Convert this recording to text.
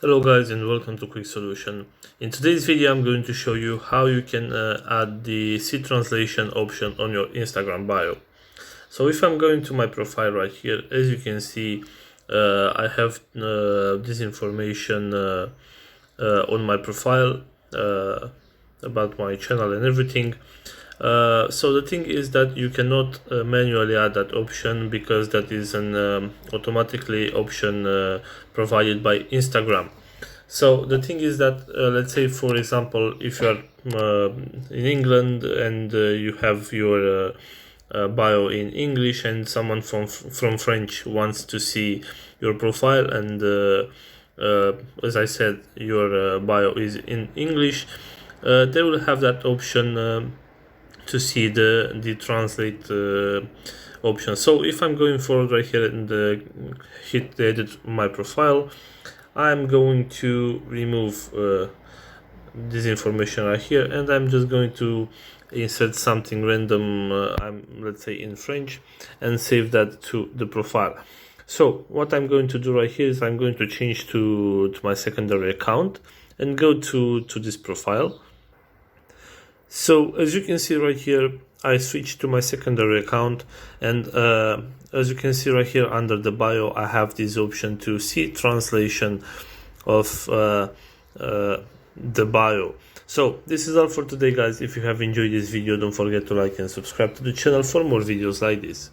Hello guys and welcome to Quick Solution. In today's video I'm going to show you how you can add the C translation option on your Instagram bio. So if I'm going to my profile right here, as you can see I have this information on my profile about my channel and everything. So the thing is that you cannot manually add that option because that is an automatically option provided by Instagram. So the thing is that let's say, for example, if you are in England and you have your bio in English and someone from French wants to see your profile, and as I said, your bio is in English, they will have that option to see the translate option. So if I'm going forward right here and hit the edit my profile, I'm going to remove this information right here, and I'm just going to insert something random, let's say in French, and save that to the profile. So what I'm going to do right here is I'm going to change to my secondary account and go to this profile. So as you can see right here, I switched to my secondary account, and as you can see right here under the bio, I have this option to see translation of the bio. So this is all for today guys. If you have enjoyed this video, don't forget to like and subscribe to the channel for more videos like this.